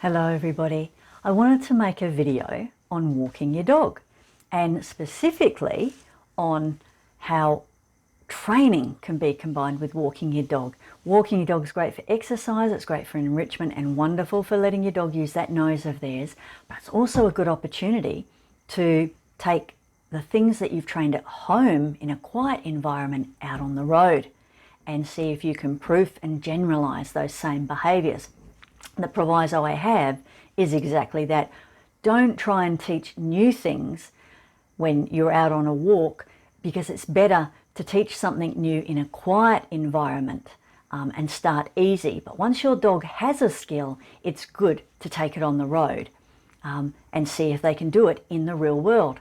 Hello everybody. I wanted to make a video on walking your dog and specifically on how training can be combined with walking your dog. Walking your dog is great for exercise, it's great for enrichment and wonderful for letting your dog use that nose of theirs, but it's also a good opportunity to take the things that you've trained at home in a quiet environment out on the road and see if you can proof and generalize those same behaviors. The proviso I have is exactly that. Don't try and teach new things when you're out on a walk, because it's better to teach something new in a quiet environment and start easy. But once your dog has a skill, it's good to take it on the road and see if they can do it in the real world.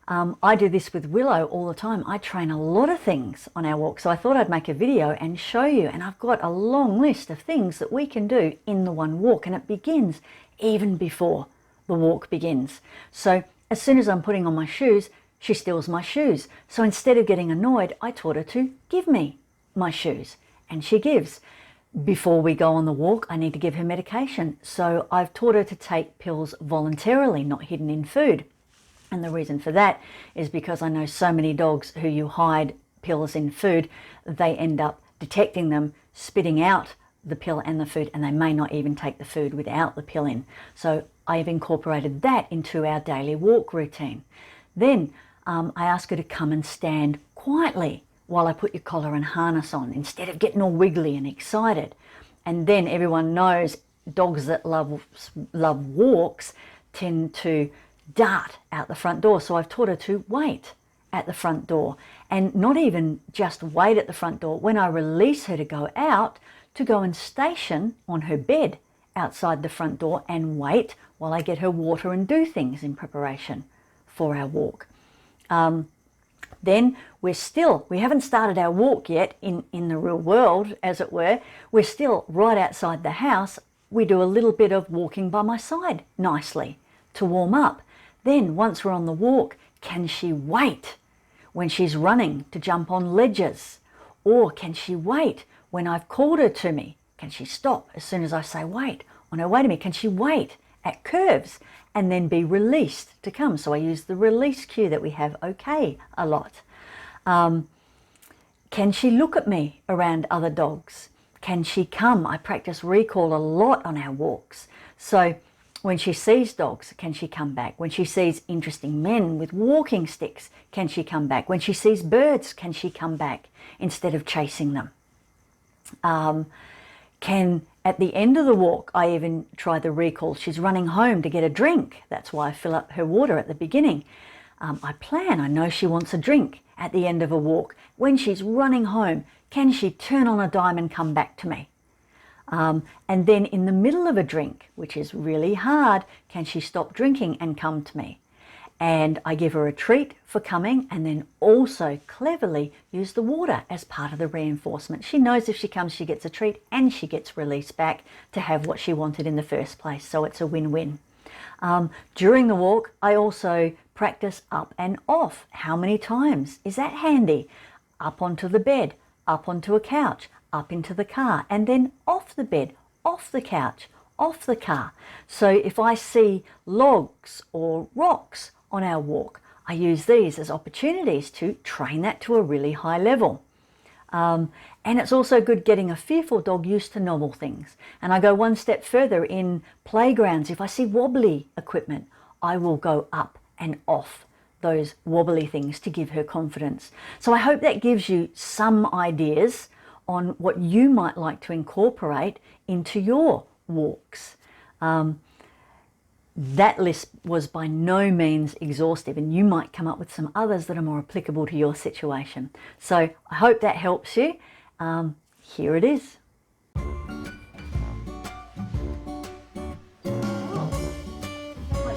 I do this with Willow all the time. I train a lot of things on our walk, so I thought I'd make a video and show you, and I've got a long list of things that we can do in the one walk, and it begins even before the walk begins. So as soon as I'm putting on my shoes, she steals my shoes. So instead of getting annoyed, I taught her to give me my shoes, and she gives. Before we go on the walk, I need to give her medication, so I've taught her to take pills voluntarily, not hidden in food. And the reason for that is because I know so many dogs who you hide pills in food, they end up detecting them, spitting out the pill and the food, and they may not even take the food without the pill in. So I've incorporated that into our daily walk routine. Then I ask her to come and stand quietly while I put your collar and harness on, instead of getting all wiggly and excited. And then everyone knows dogs that love walks tend to dart out the front door. So I've taught her to wait at the front door, and not even just wait at the front door. When I release her to go out, to go and station on her bed outside the front door and wait while I get her water and do things in preparation for our walk. Then we haven't started our walk yet in the real world, as it were. We're still right outside the house. We do a little bit of walking by my side nicely to warm up. Then once we're on the walk, can she wait when she's running to jump on ledges? Or can she wait when I've called her to me? Can she stop as soon as I say wait? On her way to me, can she wait at curves and then be released to come? So I use the release cue that we have okay a lot. Can she look at me around other dogs? Can she come? I practice recall a lot on our walks. So when she sees dogs, can she come back? When she sees interesting men with walking sticks, can she come back? When she sees birds, can she come back instead of chasing them? At the end of the walk, I even try the recall. She's running home to get a drink. That's why I fill up her water at the beginning. I know she wants a drink at the end of a walk. When she's running home, can she turn on a dime and come back to me? And then in the middle of a drink, which is really hard, can she stop drinking and come to me? And I give her a treat for coming, and then also cleverly use the water as part of the reinforcement. She knows if she comes, she gets a treat and she gets released back to have what she wanted in the first place. So it's a win-win. During the walk, I also practice up and off. How many times? Is that handy? Up onto the bed, up onto a couch, up into the car, and then off the bed, off the couch, off the car. So if I see logs or rocks on our walk, I use these as opportunities to train that to a really high level. And it's also good getting a fearful dog used to novel things. And I go one step further in playgrounds. If I see wobbly equipment, I will go up and off those wobbly things to give her confidence. So I hope that gives you some ideas on what you might like to incorporate into your walks. That list was by no means exhaustive, and you might come up with some others that are more applicable to your situation. So I hope that helps you. Here it is. My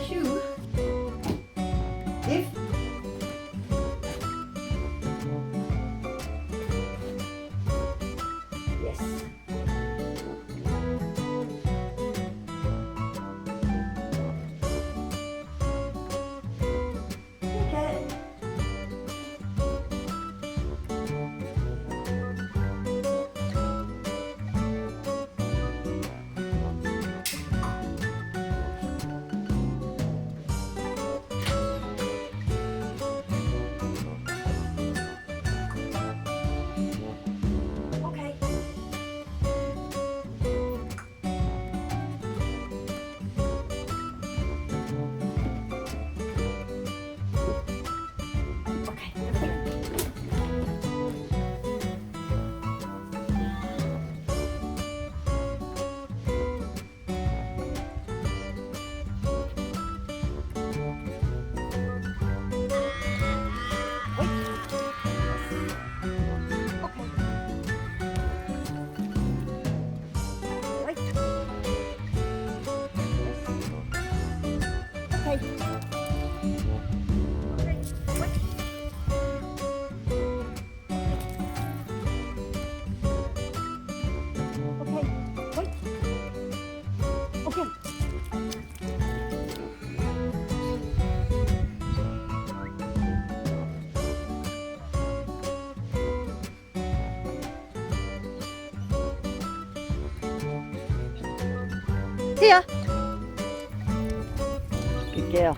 shoe. If yes. Here. Good girl.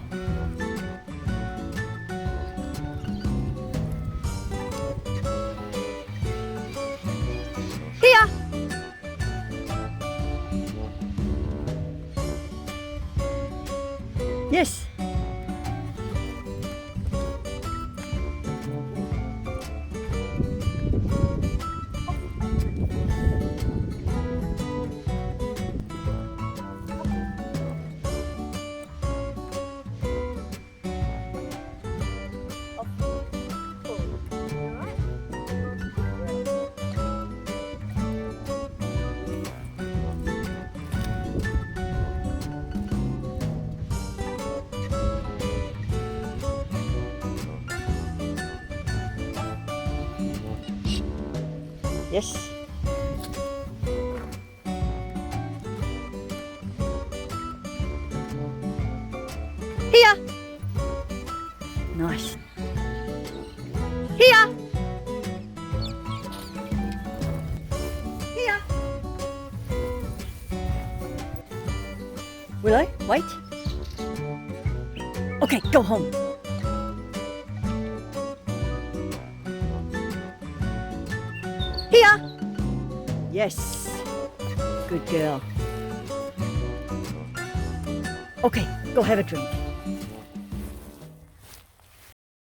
Here. Yes. Yes. Here. Nice. Here. Here. Willow, wait. Okay, go home. Here. Yes. Good girl. Okay, go have a drink.